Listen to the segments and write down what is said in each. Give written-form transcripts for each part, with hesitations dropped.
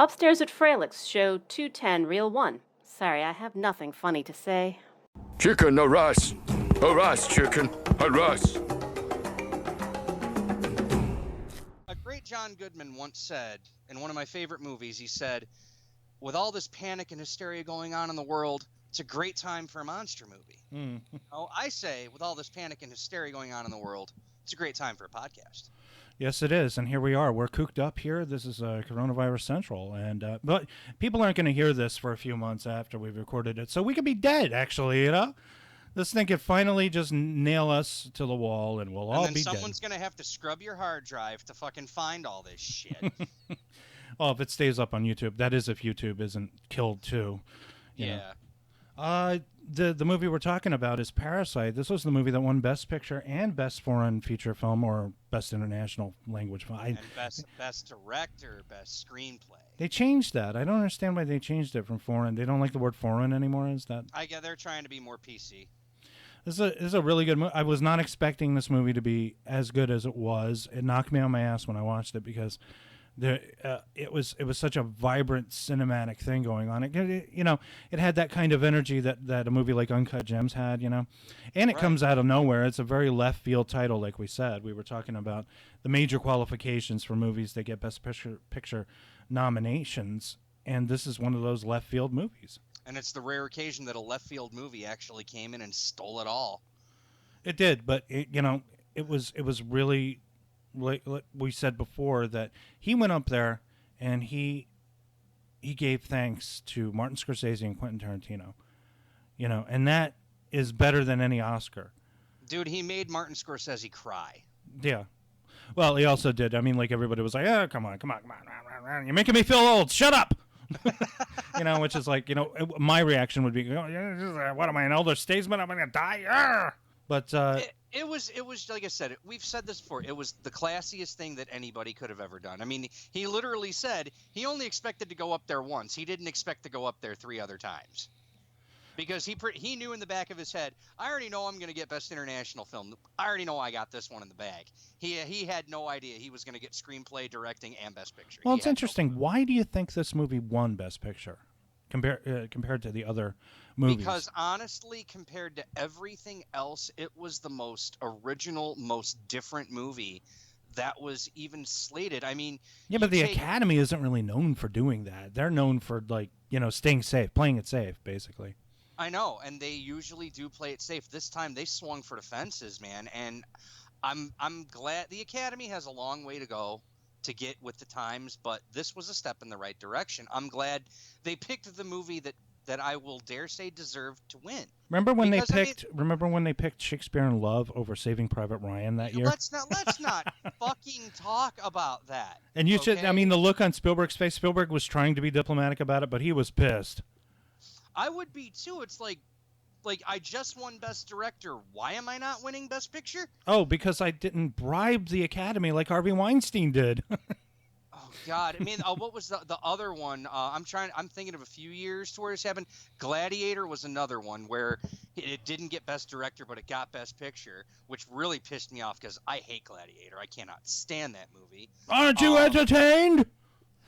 Upstairs at Froelich, show 210, reel 1. Sorry, I have nothing funny to say. Chicken, harass. Harass, chicken. Harass. A great John Goodman once said, in one of my favorite movies, he said, with all this panic and hysteria going on in the world, it's a great time for a monster movie. I say, with all this panic and hysteria going on in the world, it's a great time for a podcast. Yes, it is, and here we are. We're cooped up here. This is Coronavirus Central, and but people aren't going to hear this for a few months after we've recorded it, so we could be dead, actually, you know? This thing could finally just nail us to the wall, and we'll all be dead. And then someone's going to have to scrub your hard drive to fucking find all this shit. Well, if it stays up on YouTube. That is if YouTube isn't killed, too. Yeah. The movie we're talking about is Parasite. This was the movie that won Best Picture and Best Foreign Feature Film, or Best International Language Film. And best Director, Best Screenplay. They changed that. I don't understand why they changed it from foreign. They don't like the word foreign anymore, is that? I guess they're trying to be more PC. This is a really good movie. I was not expecting this movie to be as good as it was. It knocked me on my ass when I watched it because it was such a vibrant cinematic thing going on. It had that kind of energy that a movie like Uncut Gems had, and it comes out of nowhere. It's a very left field title, like we said. We were talking about the major qualifications for movies that get Best Picture nominations, and this is one of those left field movies. And it's the rare occasion that a left field movie actually came in and stole it all. It did, but it was really, like we said before, that he went up there and he gave thanks to Martin Scorsese and Quentin Tarantino, and that is better than any Oscar. Dude, he made Martin Scorsese cry. Yeah. Well, he also did. I mean, like, everybody was like, "Oh, come on. You're making me feel old. Shut up." Which is like, my reaction would be, what am I, an elder statesman? I'm going to die. Arr! But it was like I said, we've said this before. It was the classiest thing that anybody could have ever done. I mean, he literally said he only expected to go up there once. He didn't expect to go up there 3 other times. Because he knew in the back of his head, I already know I'm going to get Best International Film. I already know I got this one in the bag. He had no idea he was going to get Screenplay, Directing, and Best Picture. Well, it's interesting. Why do you think this movie won Best Picture compared to the other movies? Because honestly, compared to everything else, it was the most original, most different movie that was even slated. I mean, but the Academy isn't really known for doing that. They're known for, like, staying safe, playing it safe, basically. I know, and they usually do play it safe. This time they swung for the fences, man, and I'm glad. The Academy has a long way to go to get with the times, but this was a step in the right direction. I'm glad they picked the movie that I will dare say deserved to win. Remember when they picked Shakespeare in Love over Saving Private Ryan that year? Let's not fucking talk about that. And you should. I mean, the look on Spielberg's face. Spielberg was trying to be diplomatic about it, but he was pissed. I would be too. It's like I just won Best Director. Why am I not winning Best Picture? Oh, because I didn't bribe the Academy like Harvey Weinstein did. Oh God! I mean, what was the other one? I'm thinking of a few years to where this happened. Gladiator was another one where it didn't get Best Director, but it got Best Picture, which really pissed me off because I hate Gladiator. I cannot stand that movie. Aren't you entertained?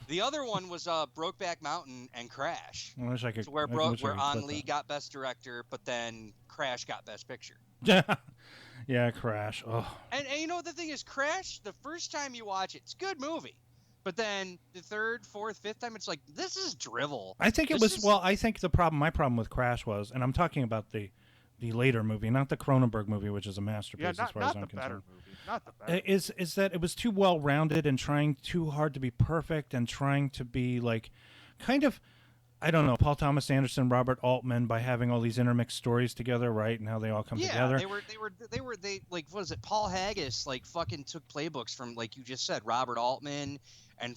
The other one was Brokeback Mountain and Crash. I wish I could. Where An Lee got Best Director, but then Crash got Best Picture. Yeah, Crash. Oh. And the thing is, Crash, the first time you watch it, it's a good movie. But then the third, fourth, fifth time, it's like, this is drivel. I think I think my problem with Crash was, and I'm talking about the later movie, not the Cronenberg movie, which is a masterpiece as far as I'm concerned. Not the better. Is that it was too well rounded and trying too hard to be perfect and trying to be like, kind of, I don't know, Paul Thomas Anderson, Robert Altman, by having all these intermixed stories together, right? And how they all come together. They like, what is it? Paul Haggis like fucking took playbooks from, like you just said, Robert Altman and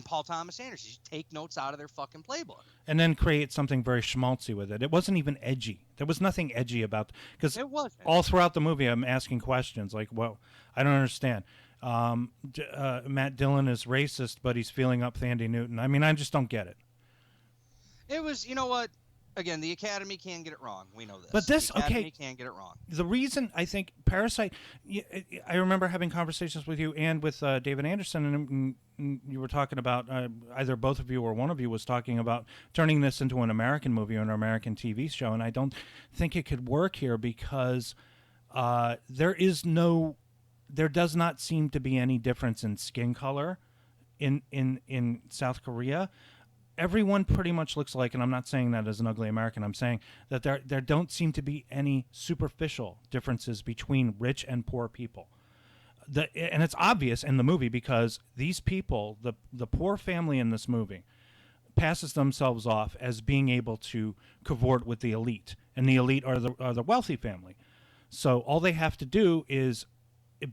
Paul Thomas Anderson. You take notes out of their fucking playbook. And then create something very schmaltzy with it. It wasn't even edgy. There was nothing edgy about, because all throughout the movie I'm asking questions like, well, I don't understand. Matt Dillon is racist, but he's feeling up Thandie Newton. I mean, I just don't get it. It was, you know what? Again, the Academy can get it wrong. We know this. But this, the Academy okay, can get it wrong. the reason I think Parasite, I remember having conversations with you and with David Anderson, and you were talking about either both of you or one of you was talking about turning this into an American movie or an American TV show, and I don't think it could work here because there does not seem to be any difference in skin color in South Korea. Everyone pretty much looks like, and I'm not saying that as an ugly American, I'm saying that there don't seem to be any superficial differences between rich and poor people. And it's obvious in the movie because these people, the poor family in this movie, passes themselves off as being able to cavort with the elite, and the elite are the wealthy family. So all they have to do is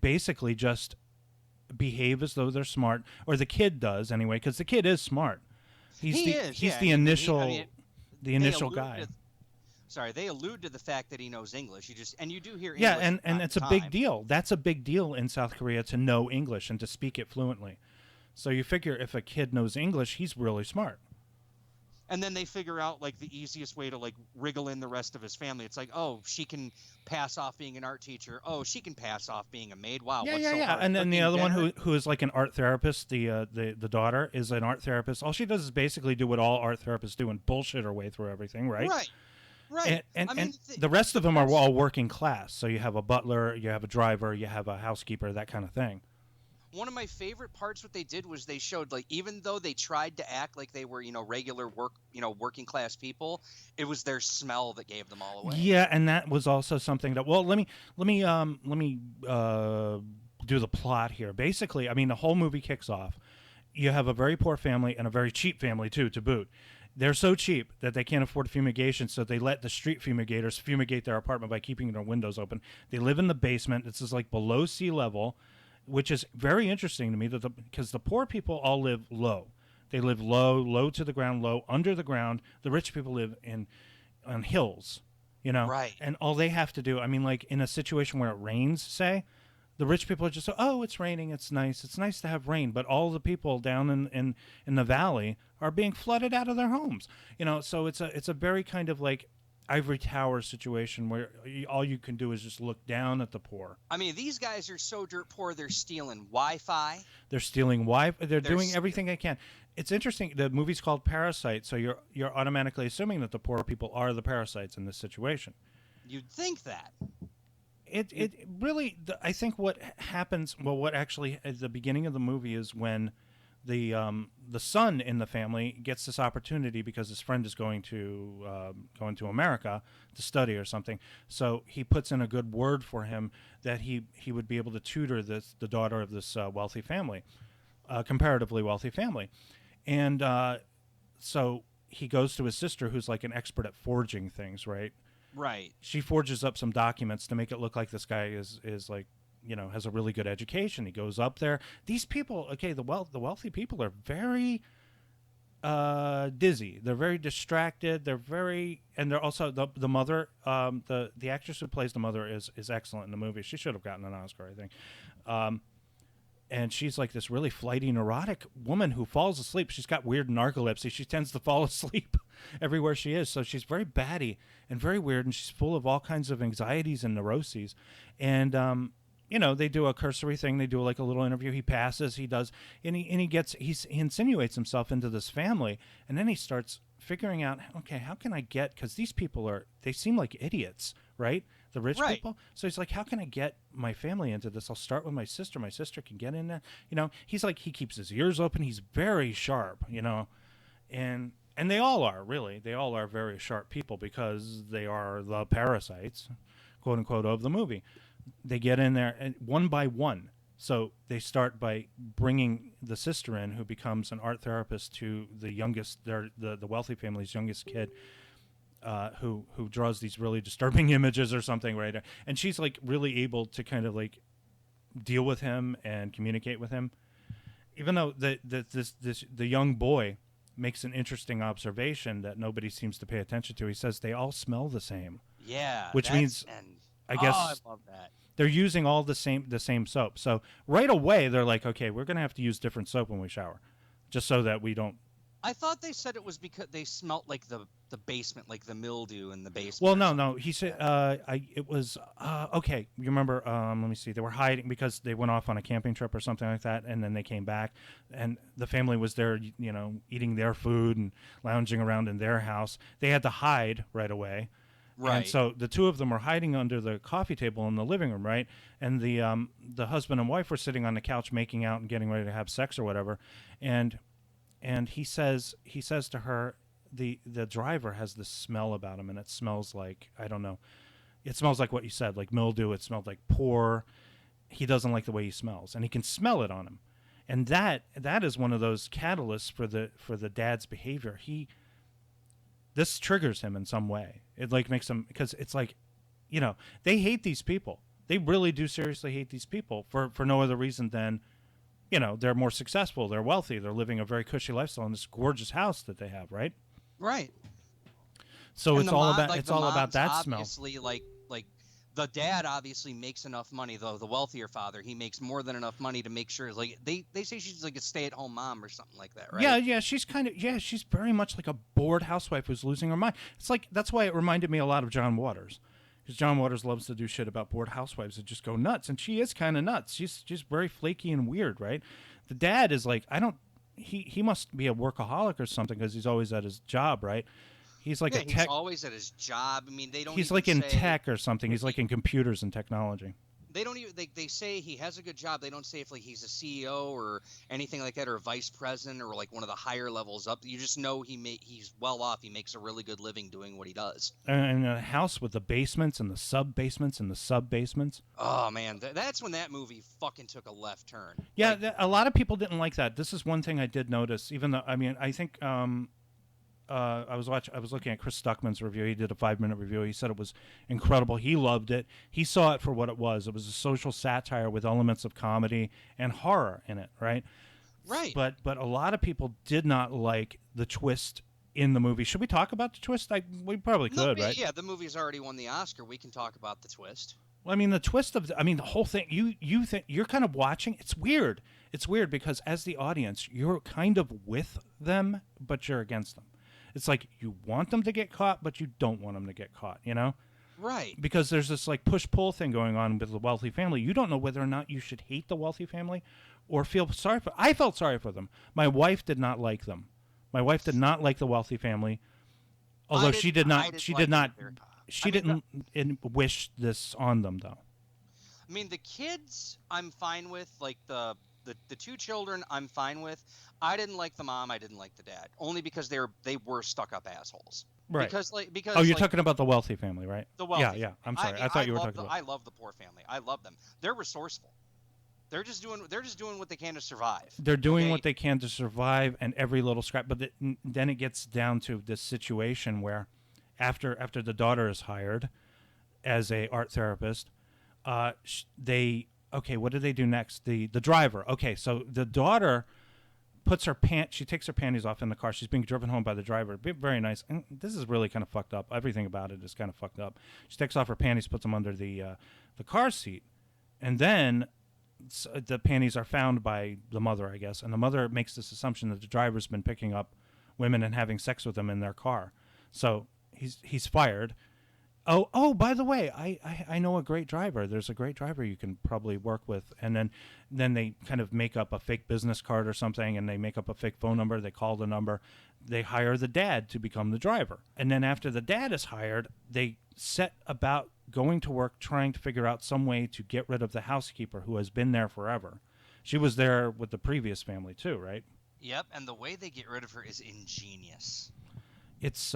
basically just behave as though they're smart, or the kid does anyway, because the kid is smart. He's the initial guy. They allude to the fact that he knows English. You do hear English. Yeah, and it's a big deal. That's a big deal in South Korea to know English and to speak it fluently. So you figure if a kid knows English, he's really smart. And then they figure out like the easiest way to like wriggle in the rest of his family. It's like, oh, she can pass off being an art teacher. Oh, she can pass off being a maid. Wow. Yeah. And then the other one who is like an art therapist, the daughter is an art therapist. All she does is basically do what all art therapists do and bullshit her way through everything, right? Right. And the rest of them are all working class. So you have a butler, you have a driver, you have a housekeeper, that kind of thing. One of my favorite parts, what they did was they showed like even though they tried to act like they were regular working class people, it was their smell that gave them all away. Yeah, and that was also something that. Well, let me do the plot here. Basically, I mean, the whole movie kicks off. You have a very poor family and a very cheap family too, to boot. They're so cheap that they can't afford fumigation, so they let the street fumigators fumigate their apartment by keeping their windows open. They live in the basement. This is like below sea level, which is very interesting to me because the poor people all live low. They live low to the ground, low under the ground. The rich people live on hills, Right. And all they have to do, I mean, like in a situation where it rains, say, the rich people are just, oh, it's raining, it's nice to have rain. But all the people down in the valley are being flooded out of their homes, So it's a very kind of like ivory tower situation where all you can do is just look down at the poor. I mean, these guys are so dirt poor, they're stealing Wi-Fi. They're stealing Wi-Fi. They're doing everything they can. It's interesting. The movie's called Parasite, so you're automatically assuming that the poor people are the parasites in this situation. You'd think that. It really, I think what happens, well, what actually at the beginning of the movie is when the son in the family gets this opportunity because his friend is going to America to study or something. So he puts in a good word for him that he would be able to tutor the daughter of this wealthy family, comparatively wealthy family, and so he goes to his sister, who's like an expert at forging things, right? Right. She forges up some documents to make it look like this guy is like, has a really good education. He goes up there. These people, okay, the wealthy people are very dizzy. They're very distracted. And they're also the mother. The actress who plays the mother is excellent in the movie. She should have gotten an Oscar, I think. And she's like this really flighty, neurotic woman who falls asleep. She's got weird narcolepsy. She tends to fall asleep everywhere she is. So she's very batty and very weird, and she's full of all kinds of anxieties and neuroses. And they do a cursory thing. They do like a little interview. He passes. He does, and he insinuates himself into this family, and then he starts figuring out, okay, how can I get? Because these people they seem like idiots, right? The rich people. So he's like, how can I get my family into this? I'll start with my sister. My sister can get in there. He's like, he keeps his ears open. He's very sharp, and they all are, really. They all are very sharp people because they are the parasites, quote unquote, of the movie. They get in there and one by one. So they start by bringing the sister in, who becomes an art therapist to the youngest, the wealthy family's youngest kid, who draws these really disturbing images or something, right? And she's like really able to kind of like deal with him and communicate with him, even though the young boy makes an interesting observation that nobody seems to pay attention to. He says they all smell the same. Yeah, which means I guess I love that. They're using all the same soap. So right away they're like, okay, we're gonna have to use different soap when we shower, just so that we don't I thought they said it was because they smelt like the basement, like the mildew in the basement. Well, or no, something. no. He said, it was okay. You remember? Let me see. They were hiding because they went off on a camping trip or something like that, and then they came back, and the family was there, eating their food and lounging around in their house. They had to hide right away, Right. and so the two of them were hiding under the coffee table in the living room, right? And the husband and wife were sitting on the couch making out and getting ready to have sex or whatever, and he says to her, the driver has this smell about him, and it smells like, I don't know, it smells like what you said, like mildew. It smelled like poor. He doesn't like the way he smells, and he can smell it on him, and that is one of those catalysts for the dad's behavior. This triggers him in some way. It like makes him, because it's like, they hate these people. They really do seriously hate these people for no other reason than, they're more successful, they're wealthy, they're living a very cushy lifestyle in this gorgeous house that they have, right? Right. So And it's the all mom- about like, it's the all about mom's that smell. obviously like the dad obviously makes enough money, though the wealthier father, he makes more than enough money to make sure, like they say she's like a stay-at-home mom or something like that, right? Yeah, she's she's very much like a bored housewife who's losing her mind. It's like, that's why it reminded me a lot of John Waters, because John Waters loves to do shit about bored housewives that just go nuts, and she is kind of nuts. She's very flaky and weird, right? The dad is like, he must be a workaholic or something, because he's always at his job, right? He's like Yeah, a he's tech. always at his job. I mean, they don't He's even like in say, tech or something. He's like in computers and technology. they don't even they say he has a good job. They don't say if like he's a CEO or anything like that, or a vice president, or like one of the higher levels up. You just know he's well off. He makes a really good living doing what he does. And a house with the basements and the sub basements and the sub basements. Oh man, that's when that movie fucking took a left turn. Yeah, Like, a lot of people didn't like that. This is one thing I did notice. Even though, I mean, I think I was looking at Chris Stuckman's review. He did a 5-minute review. He said it was incredible. He loved it. He saw it for what it was. It was a social satire with elements of comedy and horror in it, right? right. But a lot of people did not like the twist in the movie. Should we talk about the twist? We probably could, right? Yeah, the movie's already won the Oscar. We can talk about the twist. Well, I mean, the twist of, the whole thing, you think, you're kind of watching, it's weird. It's weird because as the audience, you're kind of with them, but you're against them. It's like you want them to get caught, but you don't want them to get caught, Right. Because there's this like push-pull thing going on with the wealthy family. You don't know whether or not you should hate the wealthy family or feel sorry for. I felt sorry for them. My wife did not like them. My wife did not like the wealthy family, although she did not. She did not. She didn't wish this on them, though. I mean, the kids, I'm fine with. Like the two children, I'm fine with. I didn't like the mom. I didn't like the dad, only because they were stuck-up assholes. Right. Because Oh, you're like, talking about the wealthy family, right? the wealthy. Yeah. I'm sorry. mean, I thought you were talking about. I love the poor family. I love them. They're resourceful. They're just doing what they can to survive. They're doing okay? what they can to survive, and every little scrap. But then it gets down to this situation where, after the daughter is hired as a art therapist, what do they do next? The driver. Okay, so the daughter puts her she takes her panties off in the car. She's being driven home by the driver. Very nice. And this is really kind of fucked up. Everything about it is kind of fucked up. She takes off her panties, puts them under the car seat, and then the panties are found by the mother, I guess. And the mother makes this assumption that the driver's been picking up women and having sex with them in their car. So he's fired. Oh, by the way, I know a great driver. There's a great driver you can probably work with. And then they kind of make up a fake business card or something, and they make up a fake phone number. They call the number. They hire the dad to become the driver. And then after the dad is hired, they set about going to work trying to figure out some way to get rid of the housekeeper who has been there forever. She was there with the previous family too, right? Yep, and the way they get rid of her is ingenious. It's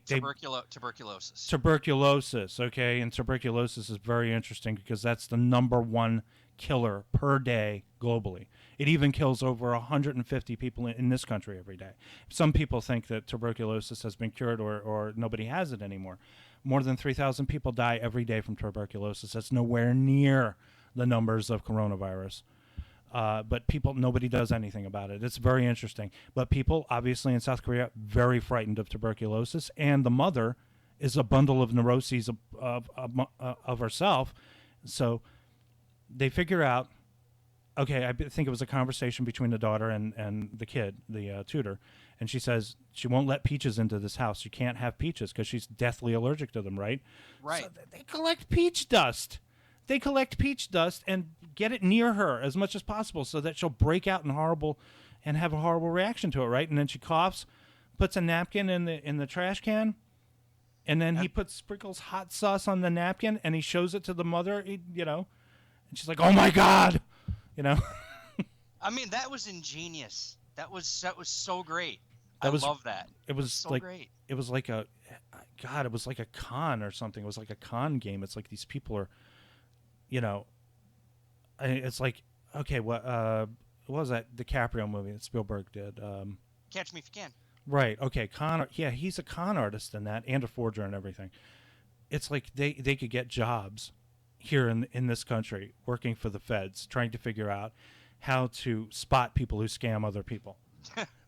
Tuberculosis. Tuberculosis, okay, and tuberculosis is very interesting because that's the number one killer per day globally. It even kills over 150 people in this country every day. Some people think that tuberculosis has been cured or nobody has it anymore. More than 3,000 people die every day from tuberculosis. That's nowhere near the numbers of coronavirus. But nobody does anything about it. It's very interesting. But people, obviously, in South Korea, very frightened of tuberculosis. And the mother is a bundle of neuroses of herself. So they figure out okay, think it was a conversation between the daughter and the kid, the tutor, and she says she won't let Peaches into this house. You can't have Peaches because she's deathly allergic to them, right? Right. So they collect peach dust. They collect peach dust and get it near her as much as possible so that she'll break out in horrible and have a horrible reaction to it, right? And then she coughs, puts a napkin in the trash can, and then he sprinkles hot sauce on the napkin and he shows it to the mother, and she's like, "Oh my God." I mean, that was ingenious. That was so great. That I was- love that. It was So like great. it was like a God, it was like a con or something. It was like a con game. It's like these people are, it's like, okay, what was that DiCaprio movie that Spielberg did? Catch Me If You Can. Right. Okay. Yeah, he's a con artist in that and a forger and everything. It's like they could get jobs here in this country working for the feds, trying to figure out how to spot people who scam other people.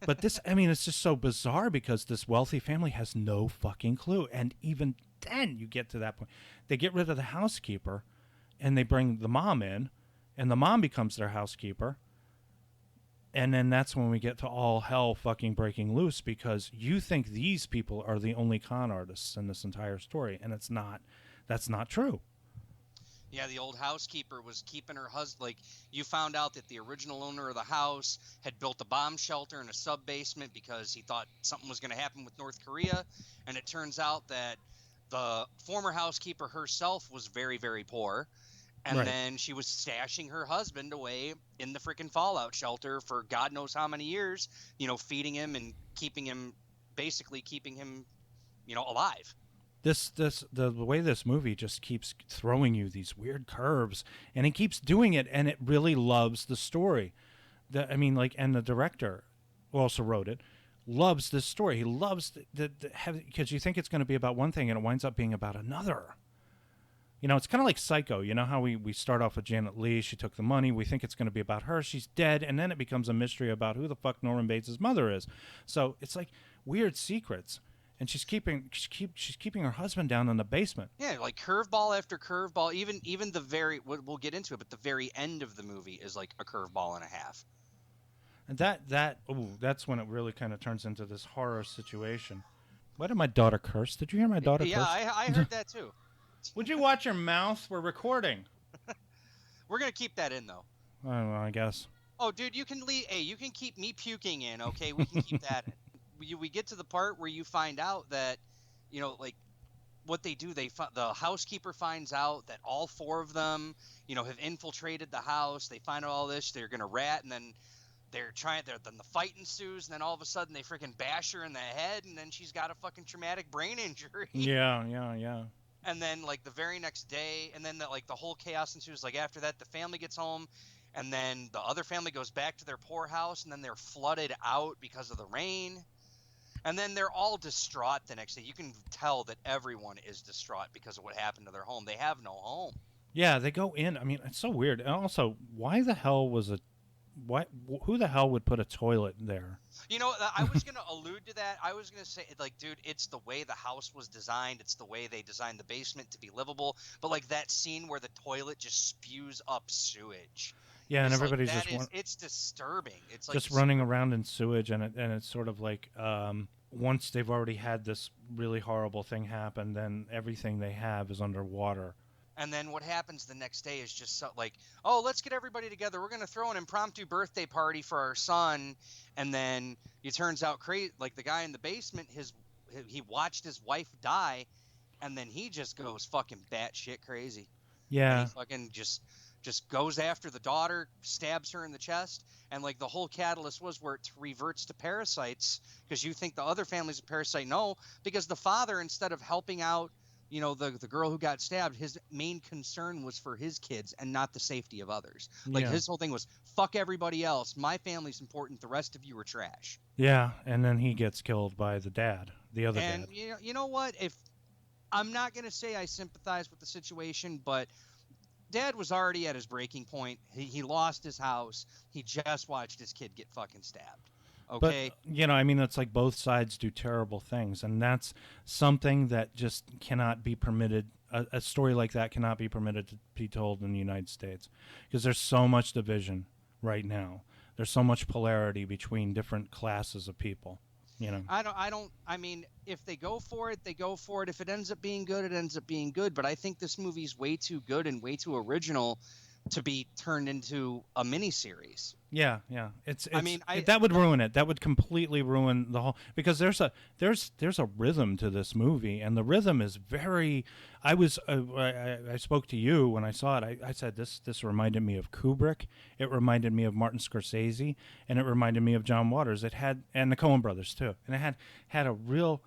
But it's just so bizarre because this wealthy family has no fucking clue. And even then you get to that point. They get rid of the housekeeper and they bring the mom in and the mom becomes their housekeeper. And then that's when we get to all hell fucking breaking loose because you think these people are the only con artists in this entire story. And that's not true. Yeah, the old housekeeper was keeping her husband. Like, you found out that the original owner of the house had built a bomb shelter in a sub basement because he thought something was going to happen with North Korea. And it turns out that the former housekeeper herself was very, very poor. And Right. then she was stashing her husband away in the freaking fallout shelter for God knows how many years, feeding him and keeping him alive. The way this movie just keeps throwing you these weird curves, and it keeps doing it, and it really loves the story. And the director, who also wrote it, loves this story. He loves because you think it's going to be about one thing, and it winds up being about another. It's kind of like Psycho. You know how we start off with Janet Leigh. She took the money. We think it's going to be about her. She's dead, and then it becomes a mystery about who the fuck Norman Bates' mother is. So it's like weird secrets. And she's keeping her husband down in the basement. Yeah, like curveball after curveball. Even the we'll get into it, but the very end of the movie is like a curveball and a half. And that's when it really kind of turns into this horror situation. Why did my daughter curse? Did you hear my daughter curse? Yeah, I heard that too. Would you watch your mouth? We're recording. We're gonna keep that in though. I don't know, I guess. Oh, dude, you can leave. Hey, you can keep me puking in. Okay, we can keep that in. We get to the part where you find out that, like what they do. The housekeeper finds out that all four of them, have infiltrated the house. They find out all this. They're gonna rat, and then then the fight ensues, and then all of a sudden they freaking bash her in the head, and then she's got a fucking traumatic brain injury. Yeah. And then like the very next day, and then the whole chaos ensues. Like after that, the family gets home, and then the other family goes back to their poor house, and then they're flooded out because of the rain. And then they're all distraught the next day. You can tell that everyone is distraught because of what happened to their home. They have no home. Yeah, they go in. I mean, it's so weird. And also, who the hell would put a toilet there? I was going to allude to that. I was going to say, like, dude, it's the way the house was designed. It's the way they designed the basement to be livable. But, like, that scene where the toilet just spews up sewage. Yeah, and It's everybody's like, just it's disturbing. It's like just running around in sewage, and it's sort of like once they've already had this really horrible thing happen, then everything they have is underwater. And then what happens the next day is just like, oh, let's get everybody together. We're going to throw an impromptu birthday party for our son. And then it turns out crazy. Like the guy in the basement, he watched his wife die, and then he just goes fucking batshit crazy. Yeah. And he fucking just goes after the daughter, stabs her in the chest, and like the whole catalyst was where it reverts to parasites, because you think the other family's a parasite. No, because the father, instead of helping out, the girl who got stabbed, his main concern was for his kids and not the safety of others. Like his whole thing was, fuck everybody else. My family's important. The rest of you are trash. Yeah, and then he gets killed by the other dad. And you know what? If I'm not gonna say I sympathize with the situation, but Dad was already at his breaking point. He lost his house. He just watched his kid get fucking stabbed. Okay. But, it's like both sides do terrible things, and that's something that just cannot be permitted. A story like that cannot be permitted to be told in the United States because there's so much division. right now. There's so much polarity between different classes of people. You know. I mean, if they go for it, they go for it. If it ends up being good, it ends up being good. But I think this movie's way too good and way too original to be turned into a miniseries. Yeah, yeah. It's I mean, that would ruin it. That would completely ruin the whole, because there's a rhythm to this movie, and the rhythm is very. I spoke to you when I saw it. I said this reminded me of Kubrick. It reminded me of Martin Scorsese, and it reminded me of John Waters. It had, and the Coen brothers too. And it had a real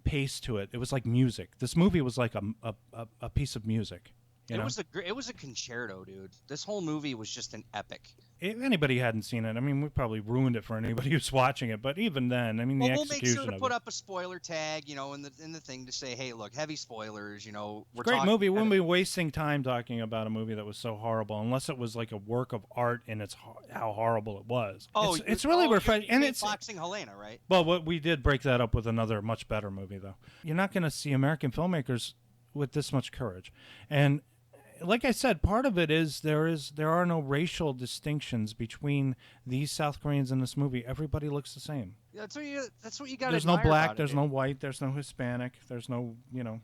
pace to it. It was like music. This movie was like a piece of music. You know? It was a concerto, dude. This whole movie was just an epic. If anybody hadn't seen it, I mean, we probably ruined it for anybody who's watching it. But even then, I mean, the execution we'll make sure to of put it. up a spoiler tag, you know, in the thing to say, hey, look, heavy spoilers. You know, we're Great talking movie. We wouldn't be wasting time talking about a movie that was so horrible, unless it was like a work of art and it's how horrible it was. It's really refreshing, and it's Boxing Helena, right? well, what we did break that up with another much better movie, though. You're not going to see American filmmakers with this much courage, and like I said, part of it is there are no racial distinctions between these South Koreans in this movie. Everybody looks the same. That's what you got. There's no black, there's no white, there's no Hispanic, there's no, you know.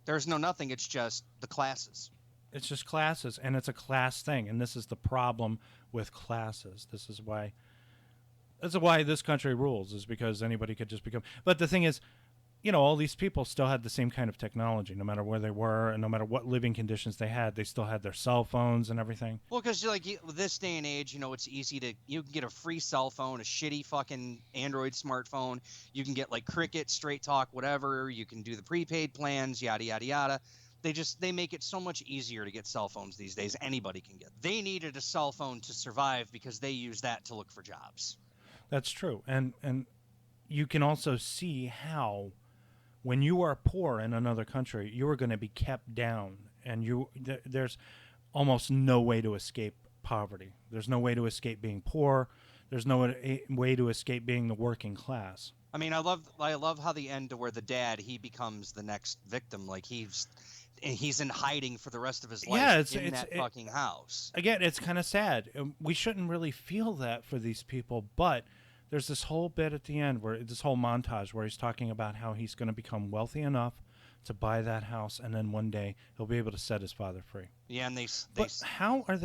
There's no nothing. It's just the classes. It's just classes, and it's a class thing, and this is the problem with classes. This is why this country rules, is because anybody could just become. But the thing is, you know, all these people still had the same kind of technology, no matter where they were and no matter what living conditions they had. They still had their cell phones and everything. Well, because this day and age, you know, it's easy to you can get a free cell phone, a shitty fucking Android smartphone. You can get like Cricket, Straight Talk, whatever. You can do the prepaid plans, yada yada yada. They make it so much easier to get cell phones these days. Anybody can get. They needed a cell phone to survive because they use that to look for jobs. That's true, and you can also see how, when you are poor in another country, you are going to be kept down, and there's almost no way to escape poverty. There's no way to escape being poor. There's no way to escape being the working class. I mean, I love how the end to where the dad, he becomes the next victim. Like he's in hiding for the rest of his life in that fucking house. Again, it's kind of sad. We shouldn't really feel that for these people, but there's this whole bit at the end, where this whole montage where he's talking about how he's going to become wealthy enough to buy that house, and then one day he'll be able to set his father free. Yeah, and but how would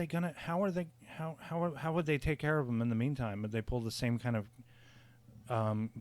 they take care of him in the meantime? Would they pull the same kind of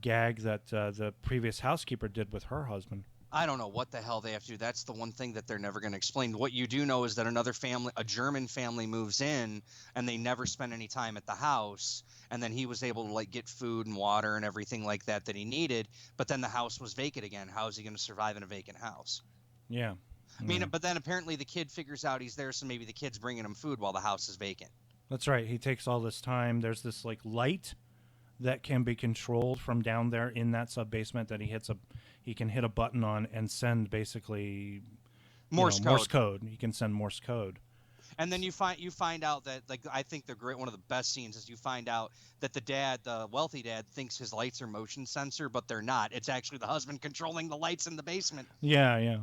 gag that the previous housekeeper did with her husband? I don't know what the hell they have to do. That's the one thing that they're never going to explain. What you do know is that another family, a German family, moves in, and they never spend any time at the house. And then he was able to like get food and water and everything like that he needed. But then the house was vacant again. How is he going to survive in a vacant house? Yeah. I mean, but then apparently the kid figures out he's there, so maybe the kid's bringing him food while the house is vacant. That's right. He takes all this time. There's this like light that can be controlled from down there in that sub basement that he can hit a button on and send basically Morse code. He can send Morse code. And then you find out that, like, I think one of the best scenes is you find out that the wealthy dad, thinks his lights are motion sensor, but they're not. It's actually the husband controlling the lights in the basement. Yeah, yeah.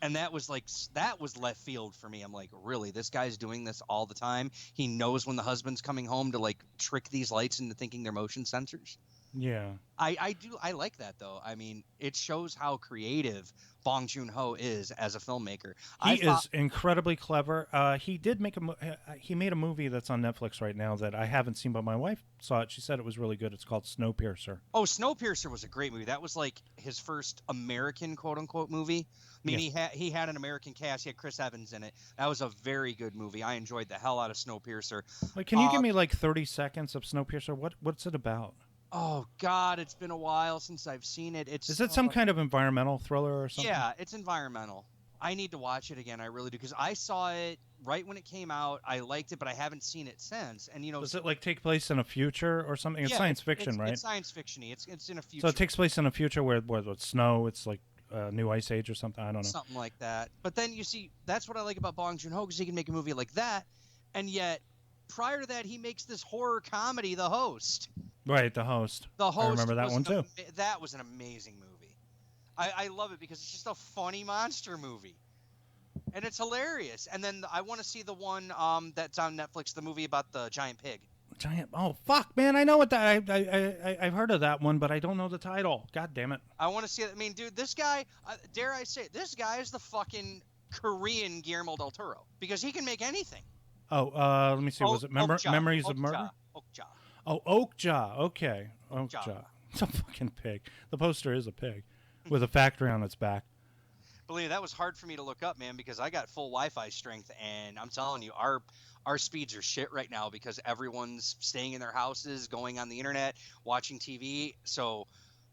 And that was left field for me. I'm like, really? This guy's doing this all the time? He knows when the husband's coming home to like trick these lights into thinking they're motion sensors? Yeah. I like that though. I mean, it shows how creative Bong Joon-ho is as a filmmaker. He is incredibly clever. He made a movie that's on Netflix right now that I haven't seen, but my wife saw it. She said it was really good. It's called Snowpiercer. Oh, Snowpiercer was a great movie. That was like his first American quote unquote movie. I mean, he had an American cast. He had Chris Evans in it. That was a very good movie. I enjoyed the hell out of Snowpiercer. Like, can you give me like 30 seconds of Snowpiercer? What's it about? Oh God, it's been a while since I've seen it. Is it some kind of environmental thriller or something? Yeah, it's environmental. I need to watch it again. I really do, because I saw it right when it came out. I liked it, but I haven't seen it since. And does it like take place in a future or something? It's science fiction, right? It's science fiction-y. It's in a future. So it takes place in a future where it's snow. It's like a new ice age or something. I don't know. Something like that. But then you see, that's what I like about Bong Joon-ho, because he can make a movie like that, and yet prior to that, he makes this horror comedy, The Host. Right, The Host. The Host. I remember that one too. That was an amazing movie. I love it because it's just a funny monster movie, and it's hilarious. And then I want to see the one that's on Netflix, the movie about the giant pig. Giant. Oh fuck, man! I know what that. I've heard of that one, but I don't know the title. God damn it! I want to see it. I mean, dude, this guy, dare I say, it, this guy is the fucking Korean Guillermo del Toro because he can make anything. Oh, let me see. Was it Memories of Murder? Okja. Oh, Oakjaw. Okay, Oakjaw. Oakjaw. It's a fucking pig. The poster is a pig with a factory on its back. Believe me, that was hard for me to look up, man, because I got full Wi-Fi strength, and I'm telling you, our speeds are shit right now because everyone's staying in their houses, going on the internet, watching TV. So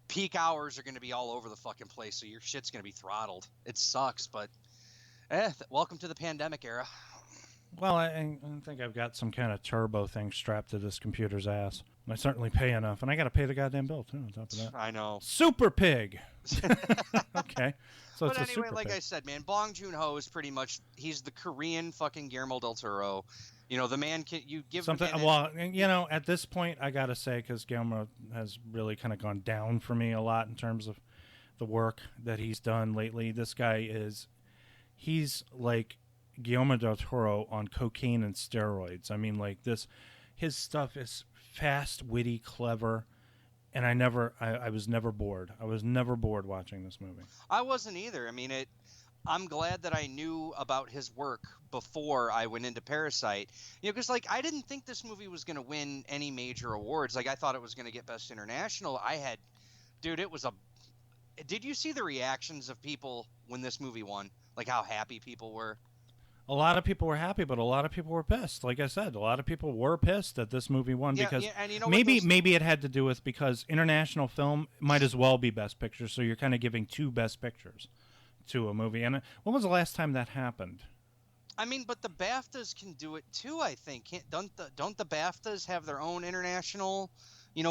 peak hours are going to be all over the fucking place. So your shit's going to be throttled. It sucks, but welcome to the pandemic era. Well, I think I've got some kind of turbo thing strapped to this computer's ass. And I certainly pay enough, and I got to pay the goddamn bill too. On top of that, I know. Super pig. Okay, so But it's a anyway, super like pig. I said, man, Bong Joon-ho is pretty much he's the Korean fucking Guillermo del Toro. You know, the man can you give Something. the man Well, you know, at this point, I gotta say, because Guillermo has really kind of gone down for me a lot in terms of the work that he's done lately. This guy he's like Guillermo del Toro on cocaine and steroids. I mean, like his stuff is fast, witty, clever, and I was never bored. I was never bored watching this movie. I wasn't either. I mean, I'm glad that I knew about his work before I went into Parasite. You know, because like I didn't think this movie was going to win any major awards. Like I thought it was going to get Best International. Dude, it was a. Did you see the reactions of people when this movie won? Like how happy people were. A lot of people were happy, but a lot of people were pissed. Like I said, a lot of people were pissed that this movie won because and you know maybe it had to do with because international film might as well be Best Picture, so you're kind of giving two Best Pictures to a movie. And when was the last time that happened? I mean, but the BAFTAs can do it too. I think don't the BAFTAs have their own international,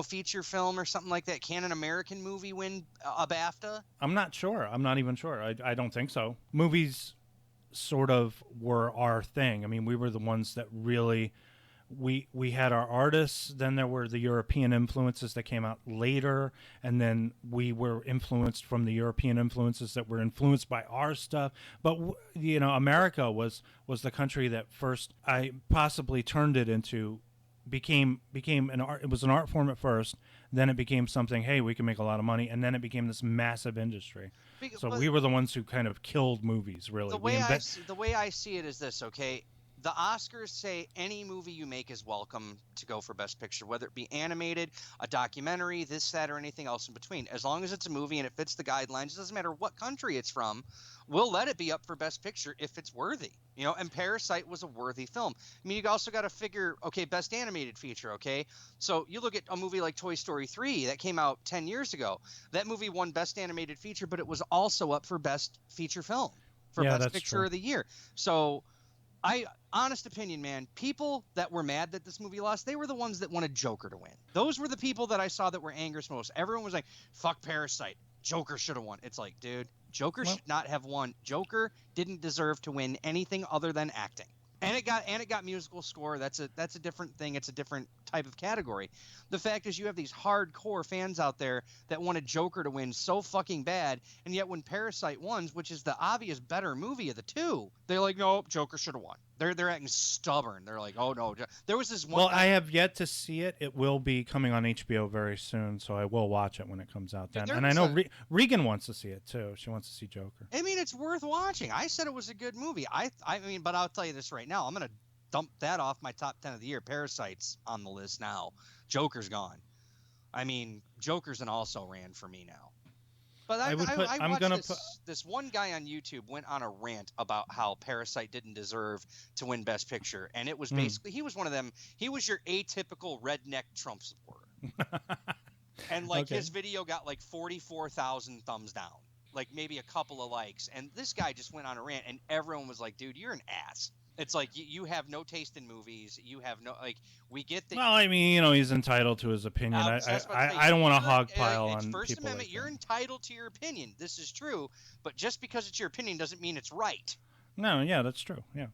feature film or something like that? Can an American movie win a BAFTA? I'm not sure. I'm not even sure. I don't think so. Movies sort of were our thing. I mean, we were the ones that really we had our artists, then there were the European influences that came out later, and then we were influenced from the European influences that were influenced by our stuff. But America was the country that first I possibly turned it into became an art. It was an art form at first, then it became something, hey, we can make a lot of money, and then it became this massive industry. So we were the ones who kind of killed movies, really. The way I see it is this, okay? The Oscars say any movie you make is welcome to go for Best Picture, whether it be animated, a documentary, this, that, or anything else in between. As long as it's a movie and it fits the guidelines, it doesn't matter what country it's from, we'll let it be up for Best Picture if it's worthy. And Parasite was a worthy film. I mean, you also got to figure, okay, Best Animated Feature, okay? So you look at a movie like Toy Story 3 that came out 10 years ago. That movie won Best Animated Feature, but it was also up for Best Feature Film for Best Picture of the Year. So honest opinion, man, people that were mad that this movie lost, they were the ones that wanted Joker to win. Those were the people that I saw that were angriest most. Everyone was like, fuck Parasite. Joker should have won. It's like, dude, Joker should not have won. Joker didn't deserve to win anything other than acting. And it got musical score. That's a different thing. It's a different type of category. The fact is you have these hardcore fans out there that wanted Joker to win so fucking bad, and yet when Parasite won, which is the obvious better movie of the two, they're like, no, Joker should have won. They're acting stubborn. They're like, oh no. There was this one. Well, I have yet to see it. It will be coming on HBO very soon, so I will watch it when it comes out then. And I know Regan wants to see it too. She wants to see Joker. I mean, it's worth watching. I said it was a good movie. I mean, but I'll tell you this right now. I'm gonna dump that off my top 10 of the year. Parasite's on the list now. Joker's gone. I mean, Joker's an also ran for me now. But I watched this one guy on YouTube went on a rant about how Parasite didn't deserve to win Best Picture. And it was basically, he was one of them. He was your atypical redneck Trump supporter. And his video got 44,000 thumbs down, maybe a couple of likes. And this guy just went on a rant and everyone was like, dude, you're an ass. It's like you have no taste in movies. You have no we get the. Well, I mean, he's entitled to his opinion. I don't want to hogpile on First people. Amendment. You're entitled to your opinion. This is true, but just because it's your opinion doesn't mean it's right. No, yeah, that's true. Yeah,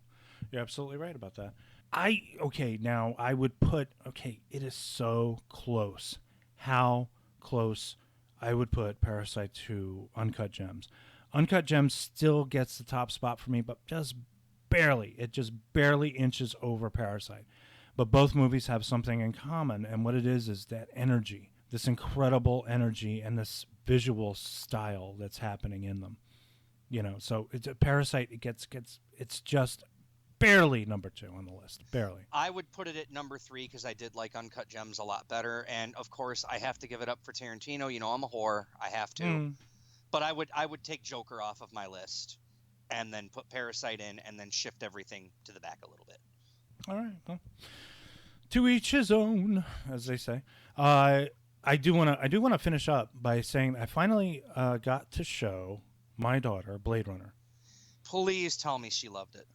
you're absolutely right about that. Now I would put it is so close. How close I would put Parasite to Uncut Gems. Uncut Gems still gets the top spot for me, but just barely. It just barely inches over Parasite. but both movies have something in common, and what it is that energy, this incredible energy, and this visual style that's happening in them. So it's a Parasite. It's just barely number 2 on the list, barely. I would put it at number 3 because I did like Uncut Gems a lot better, and of course I have to give it up for Tarantino. I'm a whore, I have to. But I would take Joker off of my list, and then put Parasite in, and then shift everything to the back a little bit. All right, well, to each his own, as they say. I do want to finish up by saying I finally got to show my daughter Blade Runner. Please tell me she loved it.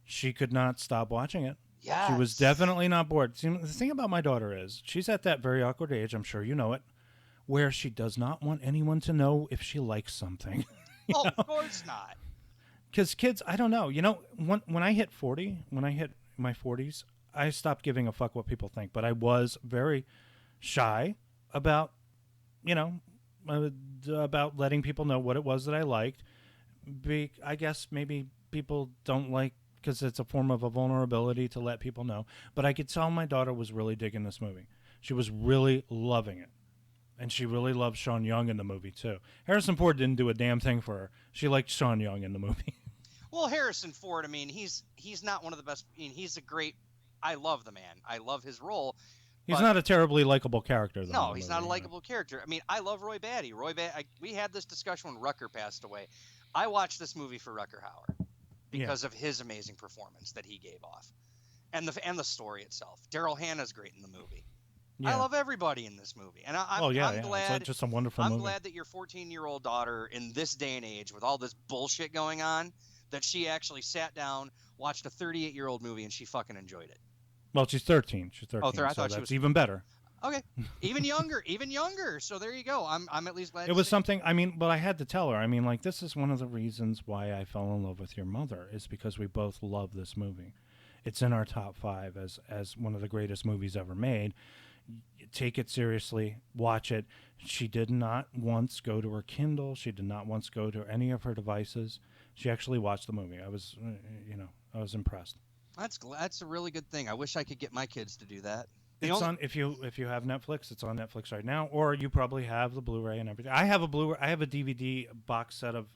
She could not stop watching it. Yes. She was definitely not bored. See, the thing about my daughter is she's at that very awkward age, I'm sure you know it, where she does not want anyone to know if she likes something. Of course not. Because kids, I don't know. When I hit 40, when I hit my 40s, I stopped giving a fuck what people think. But I was very shy about, about letting people know what it was that I liked. I guess maybe people don't like, because it's a form of a vulnerability to let people know. But I could tell my daughter was really digging this movie. She was really loving it. And she really loved Sean Young in the movie, too. Harrison Ford didn't do a damn thing for her. She liked Sean Young in the movie. Well, Harrison Ford, he's not one of the best. He's a great. I love the man. I love his role. He's not a terribly likable character, though. No, he's not a likable character. I love Roy Batty. We had this discussion when Rucker passed away. I watched this movie for Rucker Hauer because of his amazing performance that he gave off, and the story itself. Daryl Hannah's great in the movie. Yeah. I love everybody in this movie, and I'm glad. It's just a wonderful movie. I'm glad that your 14-year-old daughter, in this day and age, with all this bullshit going on, that she actually sat down, watched a 38-year-old movie, and she fucking enjoyed it. Well, she's 13. She's 13. Oh, I thought that's she was even better. Okay, even younger. So there you go. I'm at least glad. It was something. But I had to tell her. This is one of the reasons why I fell in love with your mother, is because we both love this movie. It's in our top 5 as one of the greatest movies ever made. Take it seriously. Watch it. She did not once go to her Kindle. She did not once go to any of her devices. She actually watched the movie. I was impressed. That's a really good thing. I wish I could get my kids to do that. It's on if you have Netflix. It's on Netflix right now, or you probably have the Blu-ray and everything. I have a Blu-ray. I have a DVD box set of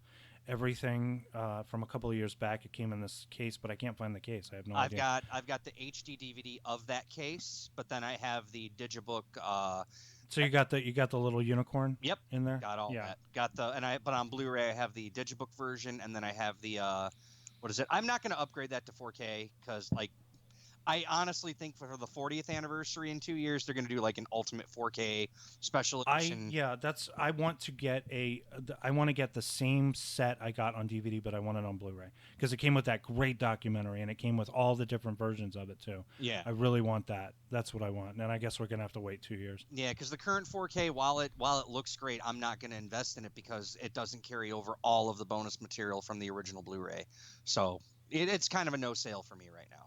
everything from a couple of years back. It came in this case, but I can't find the case. I have no idea. I've got the HD DVD of that case, but then I have the Digibook. So you got the little unicorn. Yep. In there. Got all that. But on Blu-ray I have the Digibook version, and then I have the what is it? I'm not going to upgrade that to 4K because I honestly think for the 40th anniversary in 2 years, they're going to do like an ultimate 4K special edition. I want to get the same set I got on DVD, but I want it on Blu-ray because it came with that great documentary and it came with all the different versions of it too. Yeah. I really want that. That's what I want. And I guess we're going to have to wait 2 years. Yeah, because the current 4K, while it looks great, I'm not going to invest in it because it doesn't carry over all of the bonus material from the original Blu-ray. So it's kind of a no sale for me right now.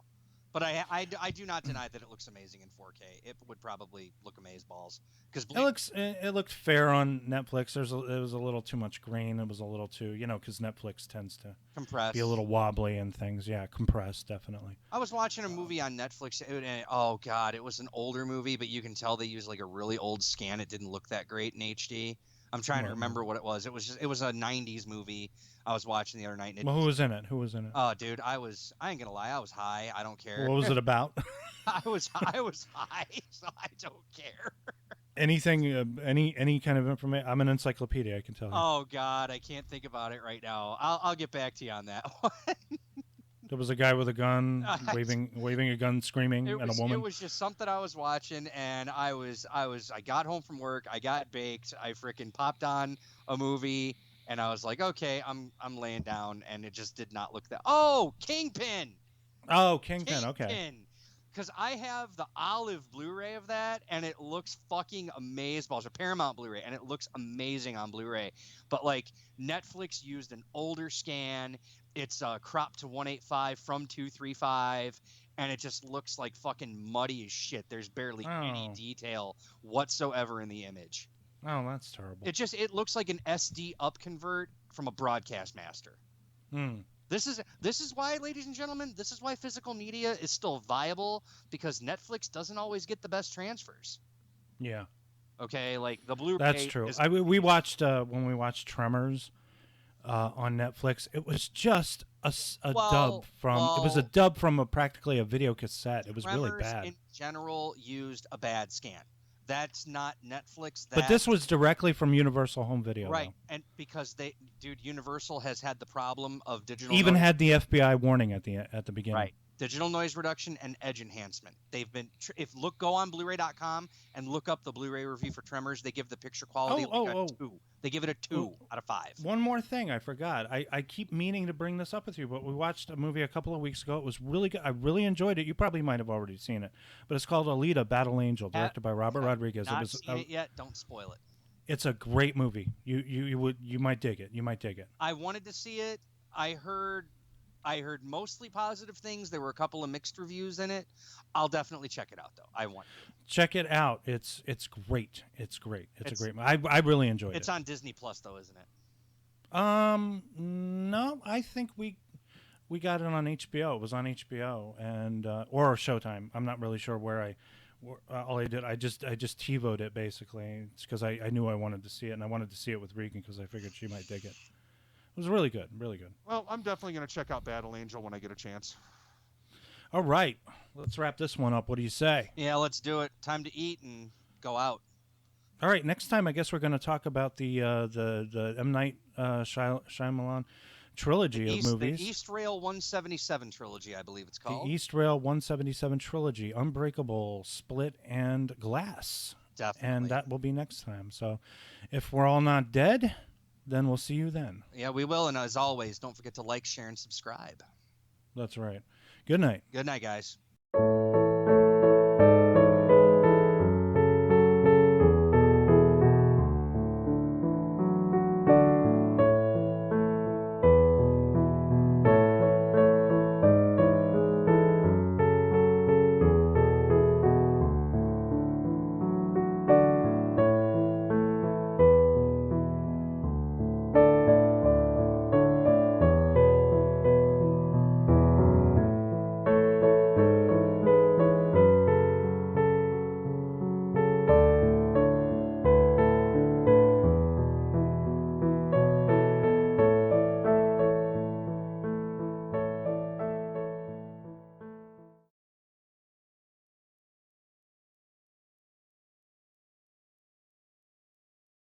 But I do not deny that it looks amazing in 4K. It would probably look amazeballs because it looked fair on Netflix. It was a little too much grain. It was a little too because Netflix tends to compress, be a little wobbly and things. Yeah, compressed definitely. I was watching a movie on Netflix. Oh god, it was an older movie, but you can tell they used like a really old scan. It didn't look that great in HD. I'm trying to remember what it was. It was a 90s movie I was watching the other night. Who was in it? Oh, dude, I ain't gonna lie, I was high. I don't care. What was it about? I was high, so I don't care. Anything, any kind of information? I'm an encyclopedia, I can tell you. Oh God, I can't think about it right now. I'll get back to you on that one. There was a guy with a gun, waving a gun, screaming, and a woman. It was just something I was watching, and I got home from work, I got baked, I freaking popped on a movie, and I was like, okay, I'm laying down, and it just did not look that. Oh, Kingpin. Oh, Kingpin. Okay. Because I have the olive Blu-ray of that, and it looks fucking amazeballs. It's a Paramount Blu-ray, and it looks amazing on Blu-ray. But like Netflix used an older scan. It's cropped to 185 from 235, and it just looks like fucking muddy as shit. There's barely any detail whatsoever in the image. Oh, that's terrible. It looks like an SD upconvert from a broadcast master. This is why, ladies and gentlemen, this is why physical media is still viable, because Netflix doesn't always get the best transfers. Yeah, Okay, like the Blu-ray. that's true. We watched when we watched Tremors on Netflix. It was just a dub from. It was a dub from practically a video cassette. It was really Tremors bad. in general used a bad scan. That's not Netflix. But this was directly from Universal Home Video, right, though. and because Universal has had the problem of digital. Even noise. had the FBI warning at the beginning. Right. Digital noise reduction and edge enhancement. They've been go on Blu-ray.com and look up the Blu-ray review for Tremors. They give the picture quality a 2. They give it a 2 out of 5. One more thing I forgot. I keep meaning to bring this up with you, but we watched a movie a couple of weeks ago. It was really good. I really enjoyed it. You probably might have already seen it, but it's called Alita: Battle Angel, directed by Robert Rodriguez. Not seen it yet. Don't spoil it. It's a great movie. You might dig it. You might dig it. I wanted to see it. I heard mostly positive things. There were a couple of mixed reviews in it. I'll definitely check it out, though. I want to. Check it out. It's great. It's great. It's a great movie. I really enjoyed it. It's on Disney Plus, though, isn't it? No. I think we got it on HBO. It was on HBO and or Showtime. I'm not really sure where all I did. I just TiVo'd it basically. It's because I knew I wanted to see it, and I wanted to see it with Regan because I figured she might dig it. It was really good, really good. Well, I'm definitely going to check out Battle Angel when I get a chance. All right, let's wrap this one up. What do you say? Yeah, let's do it. Time to eat and go out. All right, next time I guess we're going to talk about the M. Night Shyamalan trilogy of movies. The East Rail 177 trilogy, I believe it's called. The East Rail 177 trilogy: Unbreakable, Split, and Glass. Definitely. And that will be next time. So, if we're all not dead, then we'll see you then. Yeah, we will. And as always, don't forget to like, share, and subscribe. That's right. Good night. Good night, guys.